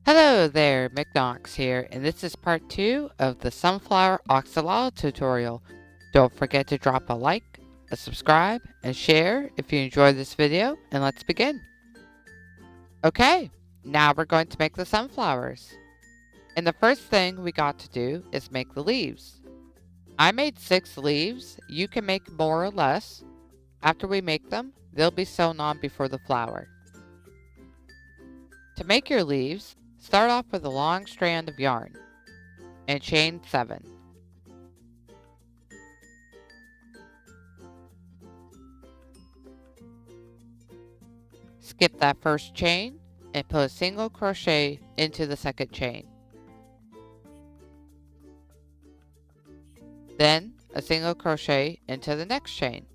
Hello there, McNox here, and this is part 2 of the Sunflower Axolotl tutorial. Don't forget to drop a like, a subscribe, and share if you enjoyed this video, and let's begin. Okay, now we're going to make the sunflowers. And the first thing we got to do is make the leaves. I made 6 leaves. You can make more or less. After we make them, they'll be sewn on before the flower. To make your leaves, start off with a long strand of yarn and chain 7. Skip that first chain and put a single crochet into the second chain. Then a single crochet into the next chain.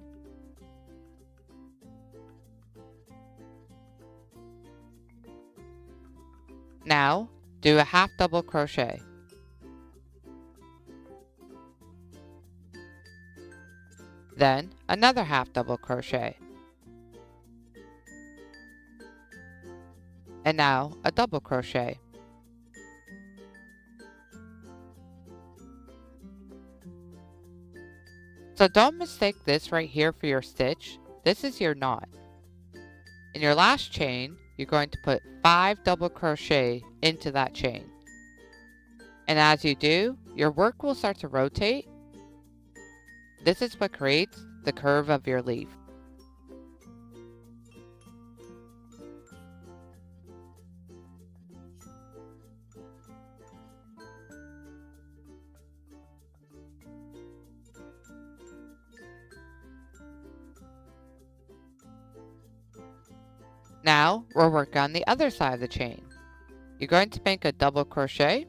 Now do a half double crochet. Then another half double crochet. And now a double crochet. So don't mistake this right here for your stitch. This is your knot. In your last chain, you're going to put 5 double crochet into that chain. And as you do, your work will start to rotate. This is what creates the curve of your leaf. Now we'll work on the other side of the chain. You're going to make a double crochet.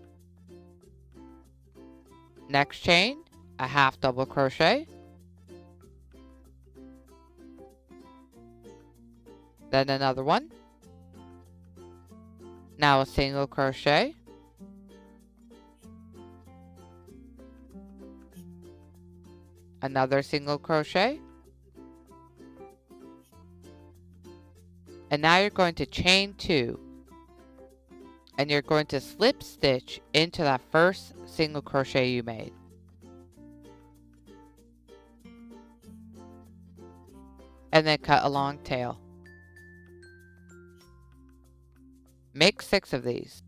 Next chain, a half double crochet. Then another one. Now a single crochet. Another single crochet. And now you're going to chain 2. And you're going to slip stitch into that first single crochet you made. And then cut a long tail. Make 6 of these.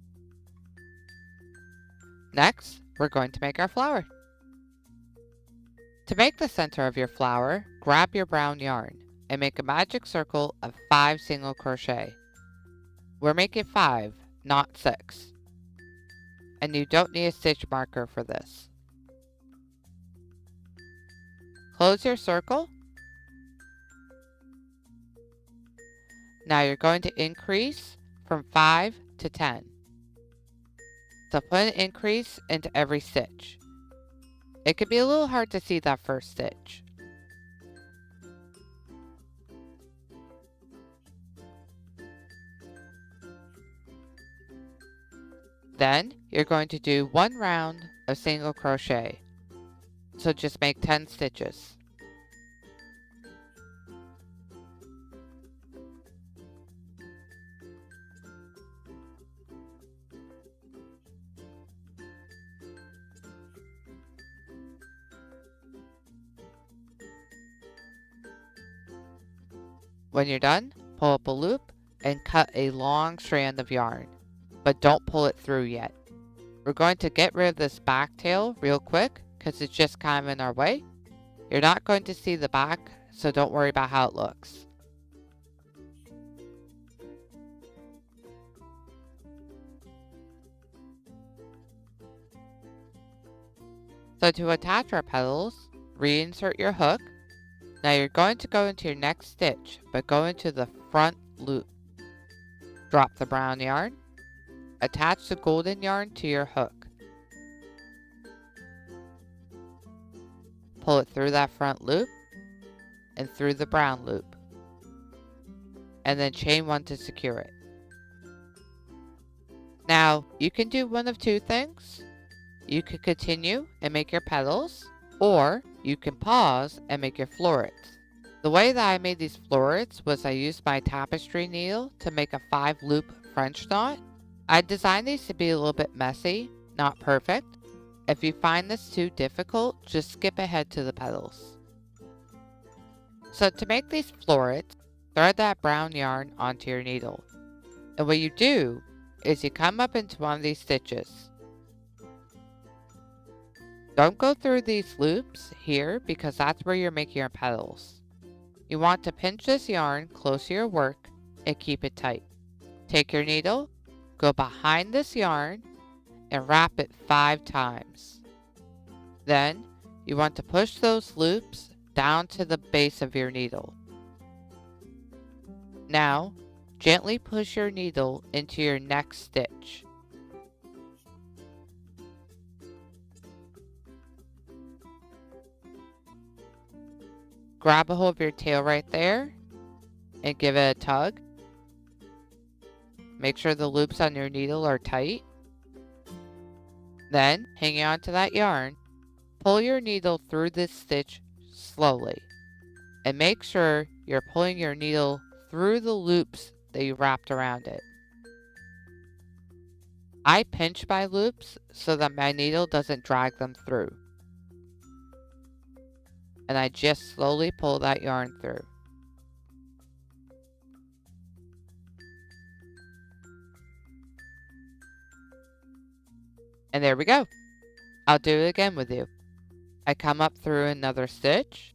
Next, we're going to make our flower. To make the center of your flower, grab your brown yarn and make a magic circle of 5 single crochet. We're making 5, not 6. And you don't need a stitch marker for this. Close your circle. Now you're going to increase from 5 to 10. So put an increase into every stitch. It can be a little hard to see that first stitch. Then you're going to do 1 round of single crochet. So just make 10 stitches. When you're done, pull up a loop and cut a long strand of yarn, but don't pull it through yet. We're going to get rid of this back tail real quick because it's just kind of in our way. You're not going to see the back, so don't worry about how it looks. So to attach our petals, reinsert your hook. Now you're going to go into your next stitch, but go into the front loop. Drop the brown yarn. Attach the golden yarn to your hook. Pull it through that front loop and through the brown loop. And then chain 1 to secure it. Now, you can do one of 2 things. You could continue and make your petals, or you can pause and make your florets. The way that I made these florets was I used my tapestry needle to make a 5 loop French knot. I designed these to be a little bit messy, not perfect. If you find this too difficult, just skip ahead to the petals. So to make these florets, thread that brown yarn onto your needle. And what you do is you come up into one of these stitches. Don't go through these loops here because that's where you're making your petals. You want to pinch this yarn close to your work and keep it tight. Take your needle, go behind this yarn, and wrap it 5 times. Then, you want to push those loops down to the base of your needle. Now, gently push your needle into your next stitch. Grab a hold of your tail right there and give it a tug. Make sure the loops on your needle are tight. Then, hanging on to that yarn, pull your needle through this stitch slowly. And make sure you're pulling your needle through the loops that you wrapped around it. I pinch my loops so that my needle doesn't drag them through. And I just slowly pull that yarn through. And there we go. I'll do it again with you. I come up through another stitch.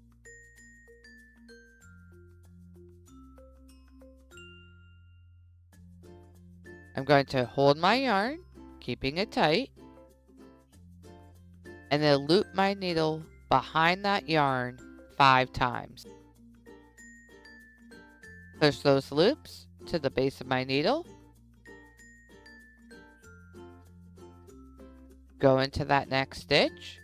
I'm going to hold my yarn, keeping it tight, and then loop my needle behind that yarn 5 times. Push those loops to the base of my needle. Go into that next stitch.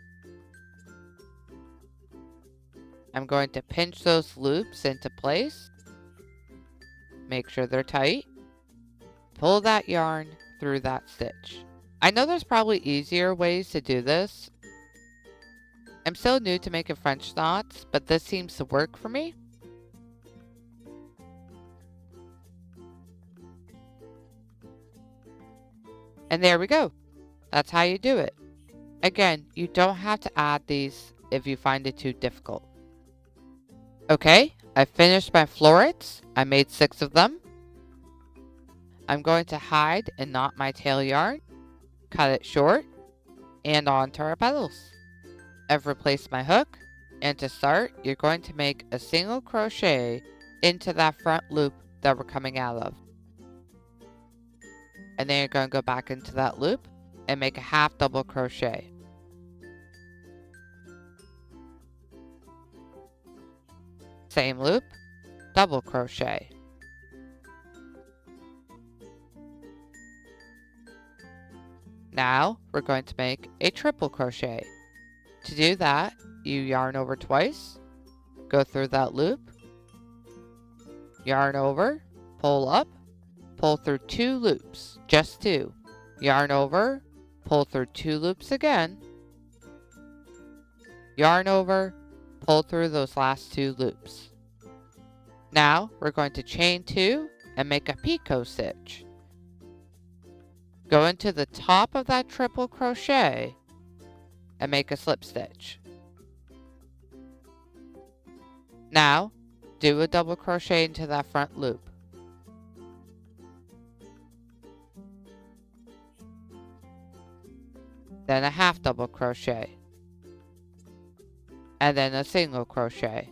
I'm going to pinch those loops into place. Make sure they're tight. Pull that yarn through that stitch. I know there's probably easier ways to do this. I'm still new to making French knots, but this seems to work for me. And there we go. That's how you do it. Again, you don't have to add these if you find it too difficult. Okay, I finished my florets. I made 6 of them. I'm going to hide and knot my tail yarn, cut it short, and onto our petals. I've replaced my hook, and to start, you're going to make a single crochet into that front loop that we're coming out of. And then you're going to go back into that loop and make a half double crochet. Same loop, double crochet. Now we're going to make a triple crochet. To do that, you yarn over twice, go through that loop, yarn over, pull up, pull through 2 loops, just 2. Yarn over, pull through 2 loops again, yarn over, pull through those last 2 loops. Now we're going to chain 2 and make a picot stitch. Go into the top of that triple crochet and make a slip stitch. Now do a double crochet into that front loop. Then a half double crochet, and then a single crochet.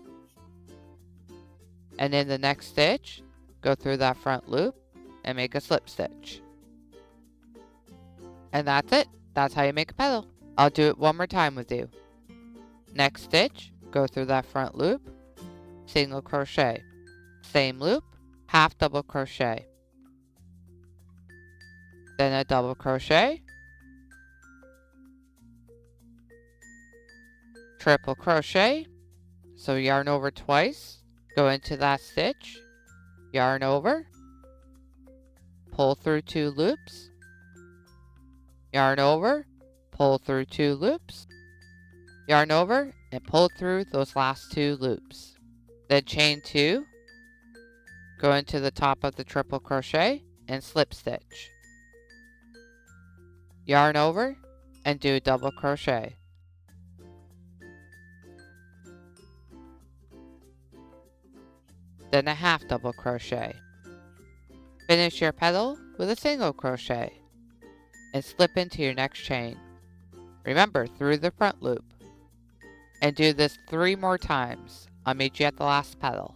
And in the next stitch, go through that front loop and make a slip stitch. And that's it. That's how you make a petal. I'll do it one more time with you. Next stitch, go through that front loop, single crochet. Same loop, half double crochet. Then a double crochet, triple crochet. So yarn over twice, go into that stitch, yarn over, pull through 2 loops, yarn over, pull through 2 loops, yarn over, and pull through those last 2 loops. Then chain 2, go into the top of the triple crochet and slip stitch. yarn over, and do a double crochet. Then a half double crochet. Finish your petal with a single crochet and slip into your next chain. Remember, through the front loop. And do this 3 more times. I'll meet you at the last petal.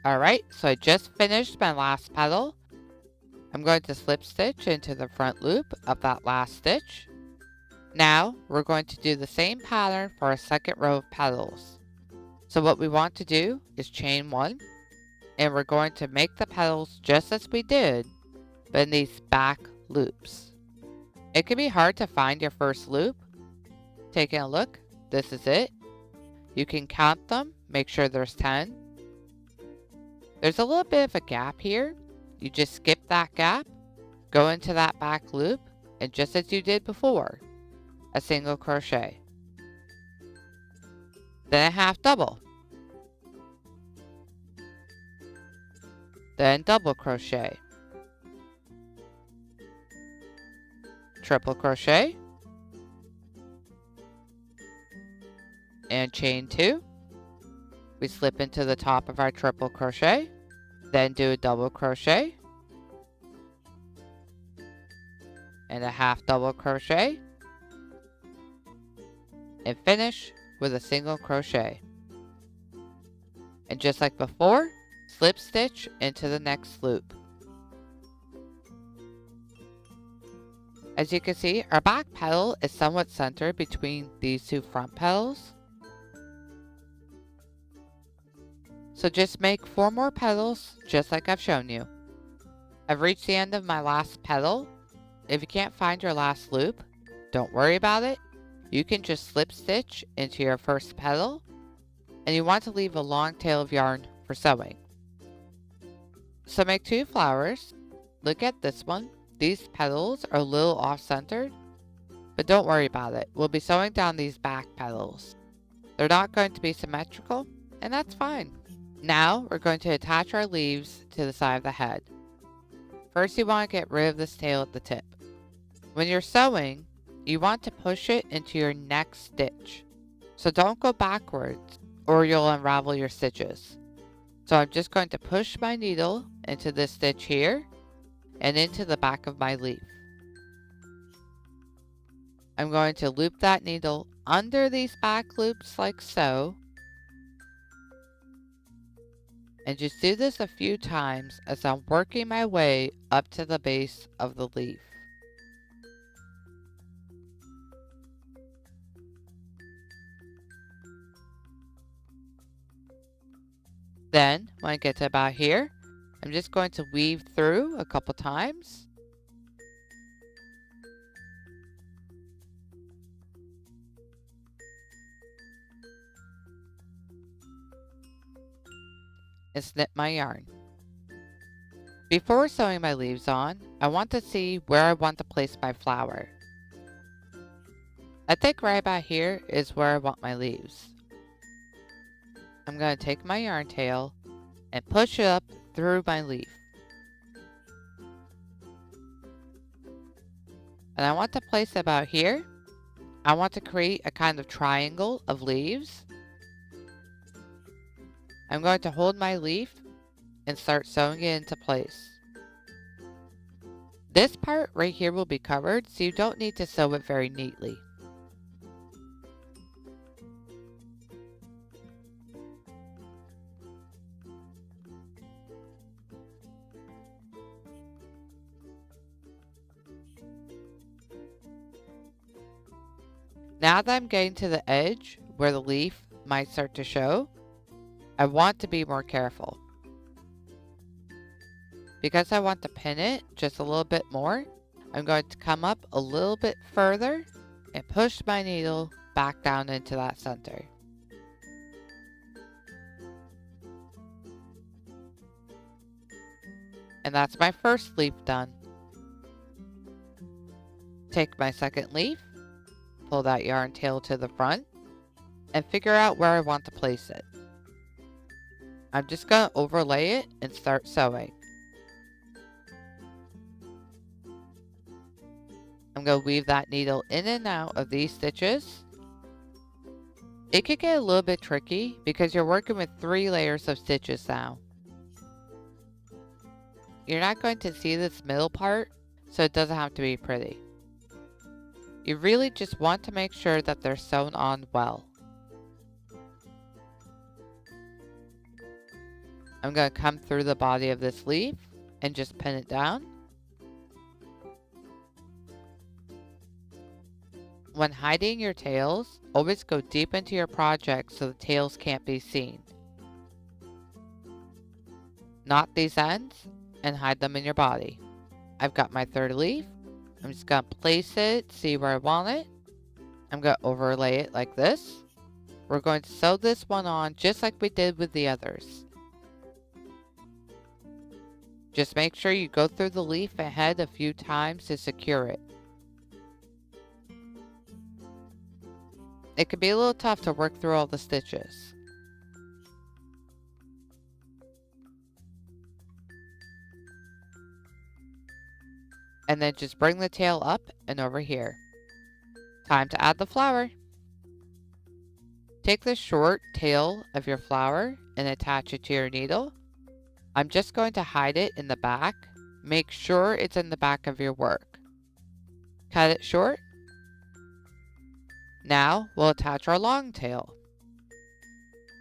Alright, so I just finished my last petal. I'm going to slip stitch into the front loop of that last stitch. Now, we're going to do the same pattern for our second row of petals. So what we want to do is chain 1, and we're going to make the petals just as we did, but in these back loops. It can be hard to find your first loop. Taking a look, this is it. You can count them, make sure there's 10. There's a little bit of a gap here. You just skip that gap, go into that back loop, and just as you did before, a single crochet. Then a half double. Then double crochet. Triple crochet. And chain 2. We slip into the top of our triple crochet, then do a double crochet and a half double crochet, and finish with a single crochet. And just like before, slip stitch into the next loop. As you can see, our back petal is somewhat centered between these 2 front petals. So just make 4 more petals, just like I've shown you. I've reached the end of my last petal. If you can't find your last loop, don't worry about it. You can just slip stitch into your first petal, and you want to leave a long tail of yarn for sewing. So make 2 flowers. Look at this one. These petals are a little off-centered, but don't worry about it. We'll be sewing down these back petals. They're not going to be symmetrical, and that's fine. Now we're going to attach our leaves to the side of the head. First, you want to get rid of this tail at the tip. When you're sewing, you want to push it into your next stitch. So don't go backwards or you'll unravel your stitches. So I'm just going to push my needle into this stitch here and into the back of my leaf. I'm going to loop that needle under these back loops like so. And just do this a few times as I'm working my way up to the base of the leaf. Then, when I get to about here, I'm just going to weave through a couple times. And snip my yarn. Before sewing my leaves on, I want to see where I want to place my flower. I think right about here is where I want my leaves. I'm going to take my yarn tail and push it up through my leaf. And I want to place it about here. I want to create a kind of triangle of leaves. I'm going to hold my leaf and start sewing it into place. This part right here will be covered, so you don't need to sew it very neatly. Now that I'm getting to the edge where the leaf might start to show, I want to be more careful. Because I want to pin it just a little bit more, I'm going to come up a little bit further and push my needle back down into that center. And that's my first leaf done. Take my second leaf, pull that yarn tail to the front, and figure out where I want to place it. I'm just going to overlay it and start sewing. I'm going to weave that needle in and out of these stitches. It could get a little bit tricky because you're working with 3 layers of stitches now. You're not going to see this middle part, so it doesn't have to be pretty. You really just want to make sure that they're sewn on well. I'm going to come through the body of this leaf and just pin it down. When hiding your tails, always go deep into your project so the tails can't be seen. Knot these ends and hide them in your body. I've got my 3rd leaf. I'm just going to place it, see where I want it. I'm going to overlay it like this. We're going to sew this one on just like we did with the others. Just make sure you go through the leaf ahead a few times to secure it. It can be a little tough to work through all the stitches. And then just bring the tail up and over here. Time to add the flower. Take the short tail of your flower and attach it to your needle. I'm just going to hide it in the back. Make sure it's in the back of your work. Cut it short. Now we'll attach our long tail.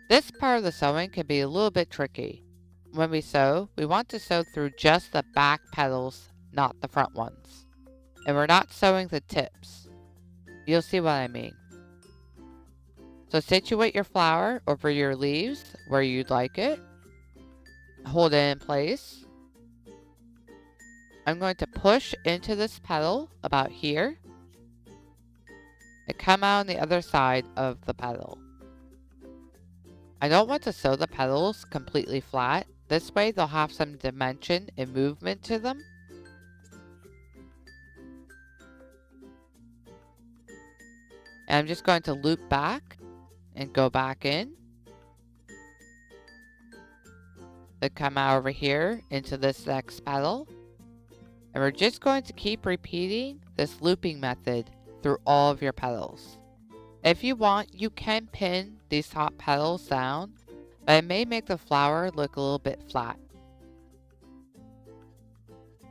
This part of the sewing can be a little bit tricky. When we sew, we want to sew through just the back petals, not the front ones. And we're not sewing the tips. You'll see what I mean. So situate your flower over your leaves where you'd like it. Hold it in place. I'm going to push into this petal about here and come out on the other side of the petal. I don't want to sew the petals completely flat. This way they'll have some dimension and movement to them. And I'm just going to loop back and go back in. Then come out over here into this next petal. And we're just going to keep repeating this looping method through all of your petals. If you want, you can pin these top petals down, but it may make the flower look a little bit flat.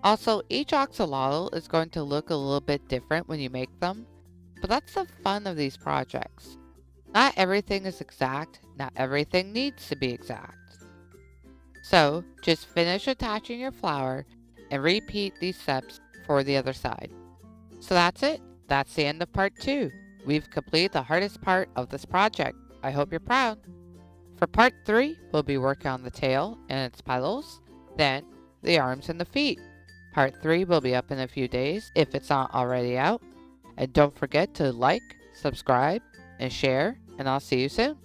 Also, each axolotl is going to look a little bit different when you make them, but that's the fun of these projects. Not everything is exact, not everything needs to be exact. So, just finish attaching your flower and repeat these steps for the other side. So that's it. That's the end of part 2. We've completed the hardest part of this project. I hope you're proud. For part 3, we'll be working on the tail and its petals, then the arms and the feet. Part 3 will be up in a few days if it's not already out. And don't forget to like, subscribe, and share, and I'll see you soon.